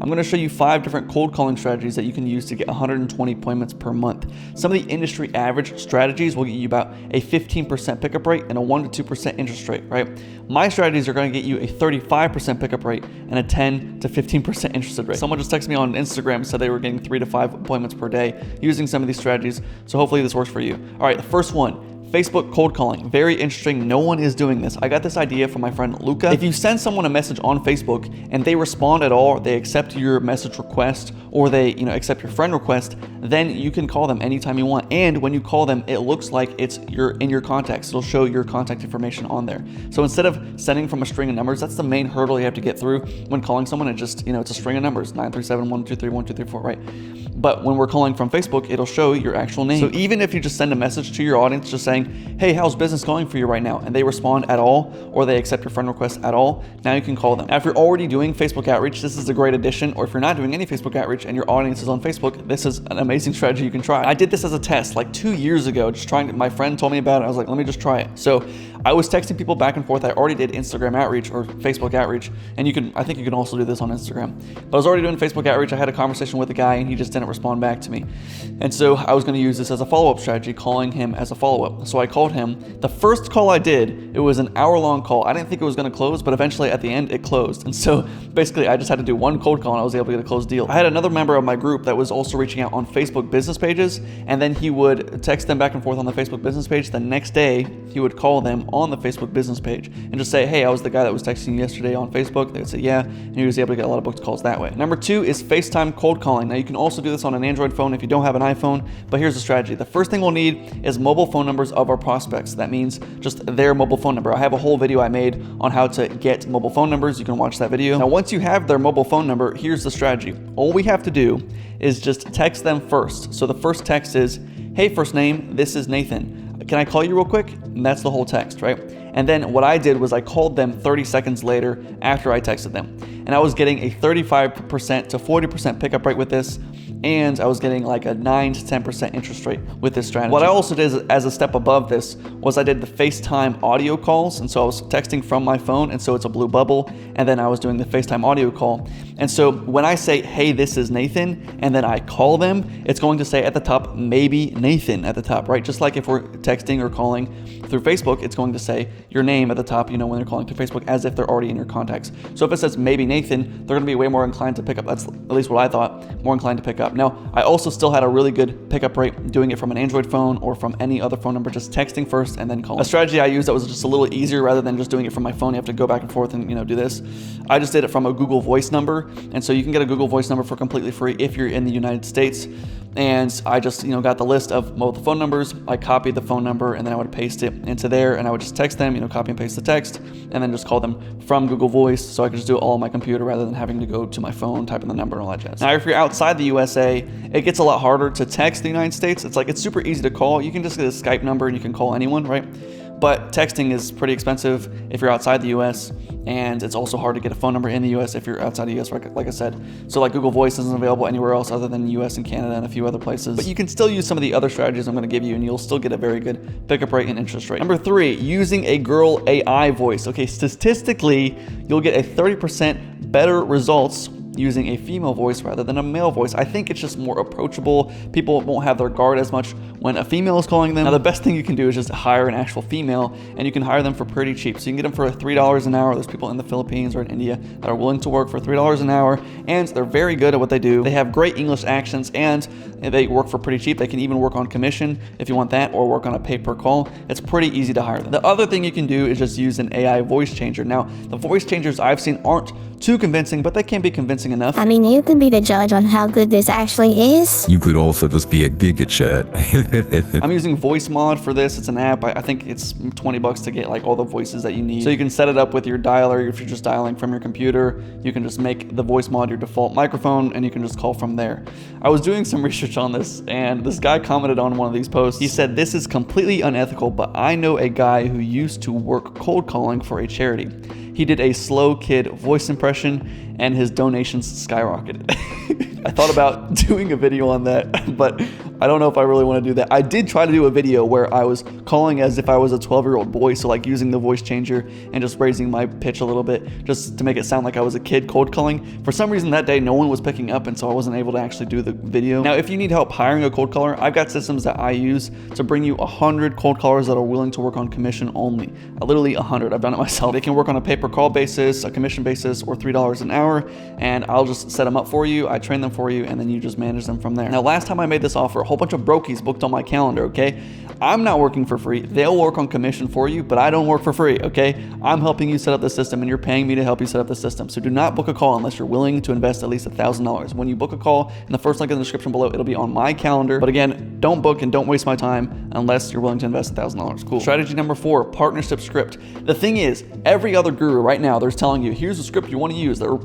I'm going to show you 5 different cold calling strategies that you can use to get 120 appointments per month. Some of the industry average strategies will get you about a 15% pickup rate and a 1 to 2% interest rate, right? My strategies are going to get you a 35% pickup rate and a 10 to 15% interest rate. Someone just texted me on Instagram and said they were getting 3 to 5 appointments per day using some of these strategies. So hopefully this works for you. All right, the first one. Facebook cold calling. Very interesting. No one is doing this. I got this idea from my friend Luca. If you send someone a message on Facebook and they respond at all, they accept your message request, or they accept your friend request, then you can call them anytime you want. And when you call them, it looks like you're in your contacts. It'll show your contact information on there. So instead of sending from a string of numbers, that's the main hurdle you have to get through when calling someone. It just, it's a string of numbers, 937-123-1234, right? But when we're calling from Facebook, it'll show your actual name. So even if you just send a message to your audience just saying, hey, how's business going for you right now? And they respond at all, or they accept your friend request at all, now you can call them. Now, if you're already doing Facebook outreach, this is a great addition. Or if you're not doing any Facebook outreach and your audience is on Facebook, this is an amazing strategy you can try. I did this as a test like 2 years ago, my friend told me about it. I was like, let me just try it. So I was texting people back and forth. I already did Instagram outreach or Facebook outreach. And I think you can also do this on Instagram. But I was already doing Facebook outreach. I had a conversation with a guy and he just didn't respond back to me. And so I was going to use this as a follow-up strategy, calling him as a follow-up. So I called him. The first call I did, it was an hour-long call. I didn't think it was going to close, but eventually at the end it closed. And so basically I just had to do one cold call and I was able to get a closed deal. I had another member of my group that was also reaching out on Facebook business pages, and then he would text them back and forth on the Facebook business page. The next day he would call them on the Facebook business page and just say, hey, I was the guy that was texting you yesterday on Facebook. They would say, yeah, and he was able to get a lot of booked calls that way. Number 2 is FaceTime cold calling. Now you can also do this on an Android phone if you don't have an iPhone, but here's the strategy. The first thing we'll need is mobile phone numbers of our prospects. That means just their mobile phone number. I have a whole video I made on how to get mobile phone numbers. You can watch that video. Now, once you have their mobile phone number, here's the strategy. All we have to do is just text them first. So the first text is, hey, first name, this is Nathan. Can I call you real quick? And that's the whole text, right? And then what I did was I called them 30 seconds later after I texted them. And I was getting a 35% to 40% pickup rate with this. And I was getting like a 9 to 10% interest rate with this strategy. What I also did as a step above this was I did the FaceTime audio calls. And so I was texting from my phone, and so it's a blue bubble. And then I was doing the FaceTime audio call. And so when I say, hey, this is Nathan, and then I call them, it's going to say at the top, maybe Nathan at the top, right? Just like if we're texting or calling through Facebook, it's going to say your name at the top, when they're calling through Facebook, as if they're already in your contacts. So if it says maybe Nathan, they're going to be way more inclined to pick up. That's at least what I thought, more inclined to pick up. Now, I also still had a really good pickup rate doing it from an Android phone or from any other phone number, just texting first and then calling. A strategy I used that was just a little easier rather than just doing it from my phone. You have to go back and forth and do this. I just did it from a Google Voice number. And so you can get a Google Voice number for completely free if you're in the United States. And I just, got the list of both the phone numbers. I copied the phone number and then I would paste it into there and I would just text them, copy and paste the text and then just call them from Google Voice. So I could just do it all on my computer rather than having to go to my phone, type in the number and all that jazz. Now, if you're outside the USA, it gets a lot harder to text the United States. It's super easy to call. You can just get a Skype number and you can call anyone, right? But texting is pretty expensive if you're outside the US, and it's also hard to get a phone number in the US if you're outside the US, like I said. So like Google Voice isn't available anywhere else other than the US and Canada and a few other places. But you can still use some of the other strategies I'm going to give you, and you'll still get a very good pickup rate and interest rate. Number 3, using a girl AI voice. Okay, statistically, you'll get a 30% better results using a female voice rather than a male voice. I think it's just more approachable. People won't have their guard as much when a female is calling them. Now, the best thing you can do is just hire an actual female, and you can hire them for pretty cheap. So you can get them for $3 an hour. There's people in the Philippines or in India that are willing to work for $3 an hour, and they're very good at what they do. They have great English accents, and they work for pretty cheap. They can even work on commission if you want that, or work on a pay per call. It's pretty easy to hire them. The other thing you can do is just use an AI voice changer. Now, the voice changers I've seen aren't too convincing, but they can be convincing enough. I mean, you can be the judge on how good this actually is. You could also just be a giga chat. I'm using Voice Mod for this. It's an app. I think it's $20 to get like all the voices that you need. So you can set it up with your dialer. If you're just dialing from your computer, you can just make the Voice Mod your default microphone, and you can just call from there. I was doing some research on this, and this guy commented on one of these posts. He said, "This is completely unethical, but I know a guy who used to work cold calling for a charity. He did a slow kid voice impression, and his donations skyrocketed." I thought about doing a video on that, but I don't know if I really want to do that. I did try to do a video where I was calling as if I was a 12-year-old boy, so like using the voice changer and just raising my pitch a little bit just to make it sound like I was a kid cold calling. For some reason that day, no one was picking up, and so I wasn't able to actually do the video. Now, if you need help hiring a cold caller, I've got systems that I use to bring you 100 cold callers that are willing to work on commission only. Literally 100. I've done it myself. They can work on a pay-per-call basis, a commission basis, or $3 an hour, and I'll just set them up for you. I train them for you, and then you just manage them from there. Now, last time I made this offer, a whole bunch of brokies booked on my calendar, okay? I'm not working for free. They'll work on commission for you, but I don't work for free, okay? I'm helping you set up the system, and you're paying me to help you set up the system. So do not book a call unless you're willing to invest at least $1,000. When you book a call, in the first link in the description below, it'll be on my calendar. But again, don't book and don't waste my time unless you're willing to invest $1,000. Cool. Strategy number 4, partnership script. The thing is, every other guru right now, they're telling you, here's the script you want to use. They're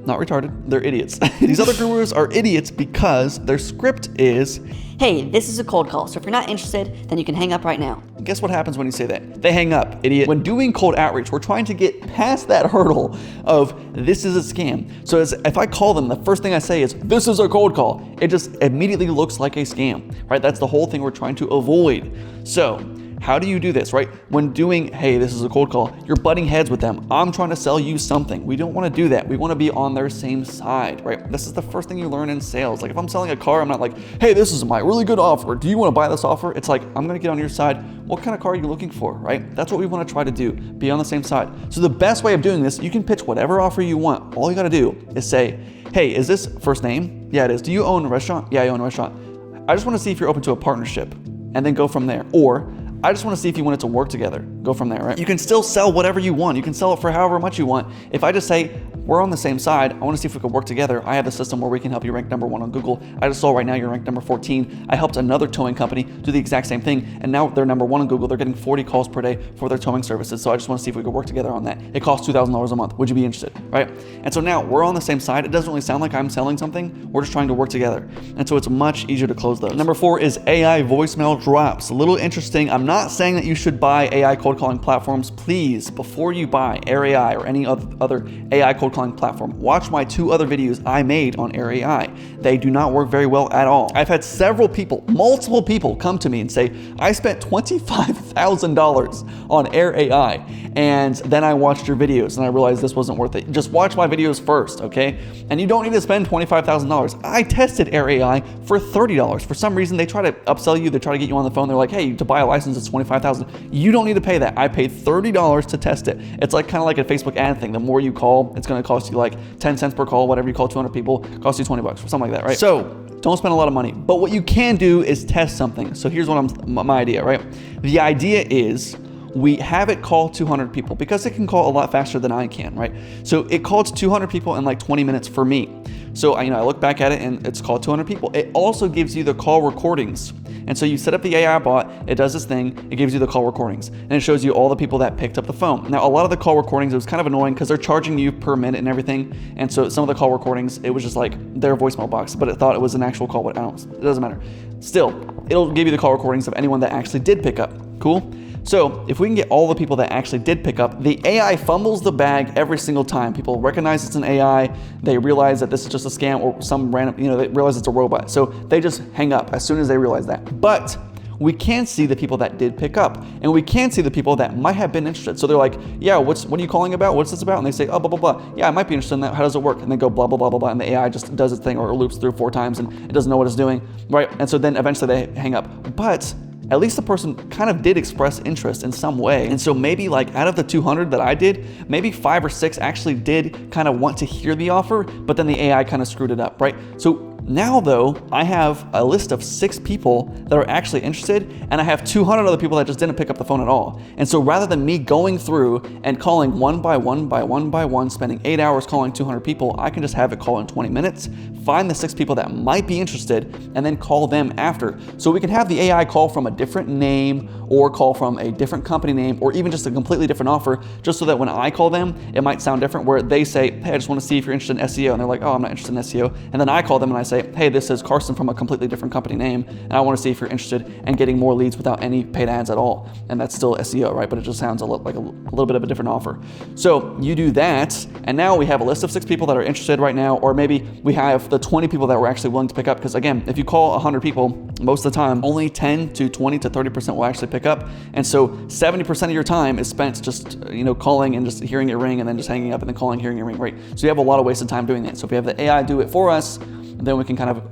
not retarded, they're idiots. These other gurus are idiots because their script is, hey, this is a cold call, so if you're not interested, then you can hang up right now. Guess what happens when you say that? They hang up, idiot. When doing cold outreach, we're trying to get past that hurdle of this is a scam. So if I call them, the first thing I say is, this is a cold call. It just immediately looks like a scam, right? That's the whole thing we're trying to avoid. So how do you do this, right? When doing, hey, this is a cold call, you're butting heads with them. I'm trying to sell you something. We don't want to do that. We want to be on their same side, right? This is the first thing you learn in sales. Like if I'm selling a car, I'm not like, hey, this is my really good offer. Do you want to buy this offer? It's like, I'm going to get on your side. What kind of car are you looking for, right? That's what we want to try to do, be on the same side. So the best way of doing this, you can pitch whatever offer you want. All you got to do is say, hey, is this first name? Yeah, it is. Do you own a restaurant? Yeah, I own a restaurant. I just want to see if you're open to a partnership, and then go from there. Or I just want to see if you want it to work together. Go from there, right? You can still sell whatever you want. You can sell it for however much you want. If I just say, we're on the same side, I want to see if we could work together. I have a system where we can help you rank number 1 on Google. I just saw right now you're ranked number 14. I helped another towing company do the exact same thing, and now they're number 1 on Google. They're getting 40 calls per day for their towing services. So I just want to see if we could work together on that. It costs $2,000 a month. Would you be interested, right? And so now we're on the same side. It doesn't really sound like I'm selling something. We're just trying to work together. And so it's much easier to close those. Number 4 is AI voicemail drops. A little interesting. I'm not saying that you should buy AI cold calling platforms. Please, before you buy Air AI or any other AI cold calling platform, watch my 2 other videos I made on Air AI. They do not work very well at all. I've had several people, multiple people come to me and say, I spent $25,000 on Air AI, and then I watched your videos and I realized this wasn't worth it. Just watch my videos first, okay? And you don't need to spend $25,000. I tested Air AI for $30. For some reason, they try to upsell you. They try to get you on the phone. They're like, hey, to buy a license, it's $25,000. You don't need to pay that. I paid $30 to test it. It's like kind of like a Facebook ad thing. The more you call, it's going to cost you like 10 cents per call. Whatever you call 200 people, costs you $20 or something like that, right? So don't spend a lot of money. But what you can do is test something. So here's my idea, right? The idea is we have it call 200 people because it can call a lot faster than I can, right? So it called 200 people in like 20 minutes for me. So I look back at it and it's called 200 people. It also gives you the call recordings. And so you set up the AI bot, it does this thing, it gives you the call recordings, and it shows you all the people that picked up the phone. Now, a lot of the call recordings, it was kind of annoying because they're charging you per minute and everything. And so some of the call recordings, it was just like their voicemail box, but it thought it was an actual call, but I don't, it doesn't matter. Still, it'll give you the call recordings of anyone that actually did pick up. Cool? So if we can get all the people that actually did pick up, the AI fumbles the bag every single time. People recognize it's an AI, they realize that this is just a scam or some random, they realize it's a robot. So they just hang up as soon as they realize that. But we can see the people that did pick up, and we can see the people that might have been interested. So they're like, yeah, what are you calling about? What's this about? And they say, oh, blah, blah, blah. Yeah, I might be interested in that. How does it work? And they go blah, blah, blah, blah, blah. And the AI just does its thing or loops through 4 times and it doesn't know what it's doing, right? And so then eventually they hang up. But at least the person kind of did express interest in some way. And so maybe like out of the 200 that I did, maybe 5 or 6 actually did kind of want to hear the offer, but then the AI kind of screwed it up, right? So now though, I have a list of 6 people that are actually interested, and I have 200 other people that just didn't pick up the phone at all. And so rather than me going through and calling one by one, spending 8 hours calling 200 people, I can just have it call in 20 minutes, find the 6 people that might be interested, and then call them after. So we can have the AI call from a different name or call from a different company name or even just a completely different offer, just so that when I call them, it might sound different, where they say, hey, I just want to see if you're interested in SEO. And they're like, oh, I'm not interested in SEO. And then I call them and I say, say, hey, this is Carson from a completely different company name, and I want to see if you're interested in getting more leads without any paid ads at all. And that's still SEO, right? But it just sounds like a little bit of a different offer. So you do that, and now we have a list of 6 people that are interested right now, or maybe we have the 20 people that we're actually willing to pick up. Because again, if you call 100 people, most of the time, only 10 to 20 to 30% will actually pick up. And so 70% of your time is spent just, calling and just hearing it ring and then just hanging up and then calling, hearing it ring, right? So you have a lot of wasted time doing that. So if we have the AI do it for us, then we can kind of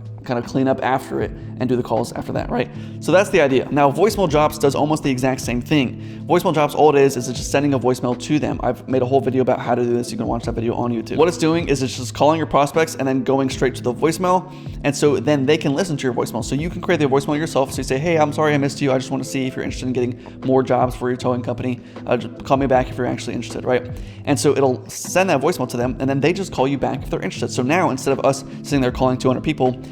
clean up after it and do the calls after that, right? So that's the idea. Now, voicemail drops does almost the exact same thing. Voicemail drops, all it is it's just sending a voicemail to them. I've made a whole video about how to do this. You can watch that video on YouTube. What it's doing is it's just calling your prospects and then going straight to the voicemail. And so then they can listen to your voicemail. So you can create the voicemail yourself. So you say, hey, I'm sorry I missed you. I just want to see if you're interested in getting more jobs for your towing company. Just call me back if you're actually interested, right? And so it'll send that voicemail to them and then they just call you back if they're interested. So now instead of us sitting there calling 200 people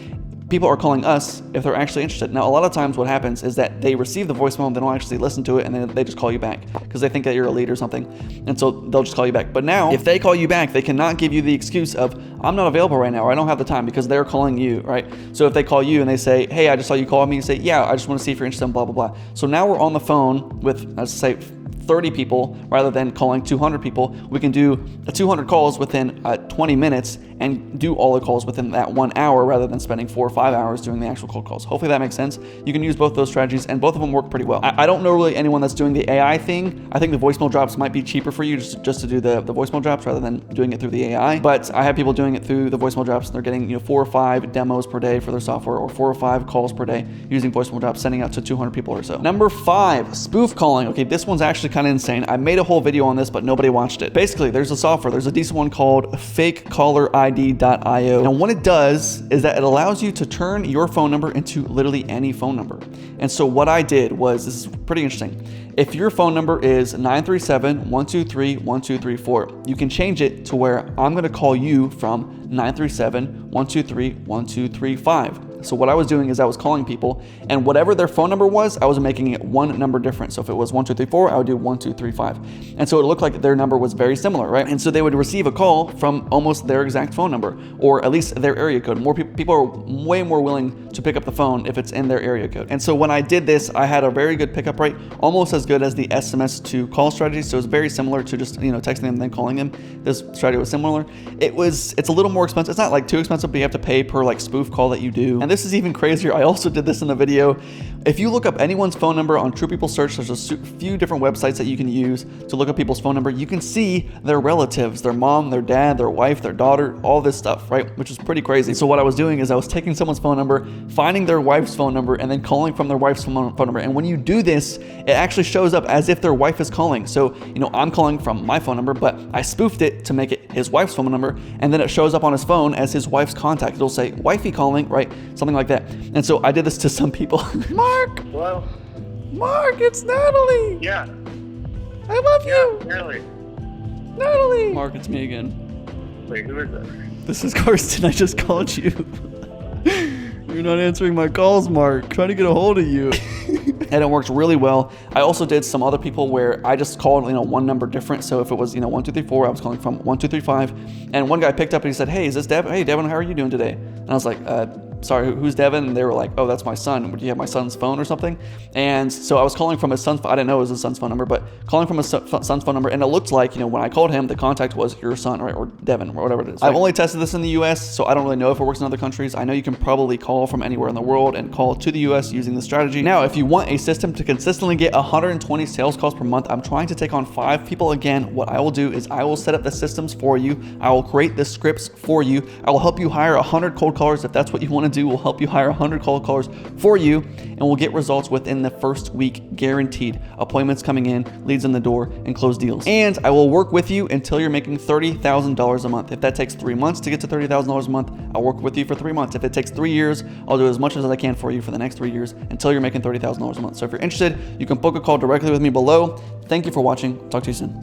are calling us if they're actually interested. Now, a lot of times what happens is that they receive the voicemail and they don't actually listen to it, and then they just call you back because they think that you're a lead or something. And so they'll just call you back. But now, if they call you back, they cannot give you the excuse of, I'm not available right now, or I don't have the time, because they're calling you, right? So if they call you and they say, hey, I just saw you call me, you say, yeah, I just want to see if you're interested in blah, blah, blah. So now we're on the phone with, let's say, 30 people rather than calling 200 people. We can do 200 calls within 20 minutes and do all the calls within that 1 hour rather than spending 4 or 5 hours doing the actual cold calls. Hopefully that makes sense. You can use both those strategies and both of them work pretty well. I don't know really anyone that's doing the AI thing. I think the voicemail drops might be cheaper for you just to do the voicemail drops rather than doing it through the AI. But I have people doing it through the voicemail drops and they're getting 4 or 5 demos per day for their software, or 4 or 5 calls per day using voicemail drops, sending out to 200 people or so. Number 5, spoof calling. Okay, this one's actually kind of insane. I made a whole video on this, but nobody watched it. Basically, there's a decent one called fakecallerid.io. And what it does is that it allows you to turn your phone number into literally any phone number. And so what I did was, this is pretty interesting. If your phone number is 937-123-1234, you can change it to where I'm gonna call you from 937-123-1235. So what I was doing is I was calling people, and whatever their phone number was, I was making it one number different. So if it was 1234, I would do 1235. And so it looked like their number was very similar, right? And so they would receive a call from almost their exact phone number, or at least their area code. More people are way more willing to pick up the phone if it's in their area code. And so when I did this, I had a very good pickup rate, almost as good as the SMS to call strategy. So it's very similar to just texting them and then calling them. This strategy was similar. It's a little more expensive. It's not like too expensive, but you have to pay per like spoof call that you do. And this is even crazier. I also did this in the video. If you look up anyone's phone number on True People Search, there's a few different websites that you can use to look up people's phone number. You can see their relatives, their mom, their dad, their wife, their daughter, all this stuff, right? Which is pretty crazy. So what I was doing is I was taking someone's phone number, finding their wife's phone number, and then calling from their wife's phone number. And when you do this, it actually shows up as if their wife is calling. So, I'm calling from my phone number, but I spoofed it to make it his wife's phone number, and then it shows up on his phone as his wife's contact. It'll say, wifey calling, right? Something like that. And so I did this to some people. Mark! Hello? Mark, it's Natalie! Yeah. I love you! Natalie. Natalie! Mark, it's me again. Wait, who is that? This is Karsten. I just called you. You're not answering my calls, Mark. I'm trying to get a hold of you. And it works really well. I also did some other people where I just called, one number different. So if it was, 1234, I was calling from 1235. And one guy picked up and he said, hey, is this Devin? Hey, Devin, how are you doing today? And I was like, sorry, who's Devin? And they were like, oh, that's my son. Do you have my son's phone or something? And so I was calling from his son's phone. I didn't know it was his son's phone number, but calling from his son's phone number. And it looked like, when I called him, the contact was your son, right? Or Devin, or whatever it is. Right? I've only tested this in the US, so I don't really know if it works in other countries. I know you can probably call from anywhere in the world and call to the US using this strategy. Now, if you want a system to consistently get 120 sales calls per month, I'm trying to take on 5 people again. What I will do is I will set up the systems for you. I will create the scripts for you. I will help you hire 100 cold callers if that's what you want to do. We'll help you hire 100 cold callers for you, and we'll get results within the first week, guaranteed. Appointments coming in, leads in the door, and close deals. And I will work with you until you're making $30,000 a month. If that takes 3 months to get to $30,000 a month, I'll work with you for 3 months. If it takes 3 years, I'll do as much as I can for you for the next 3 years until you're making $30,000 a month. So if you're interested, you can book a call directly with me below. Thank you for watching. Talk to you soon.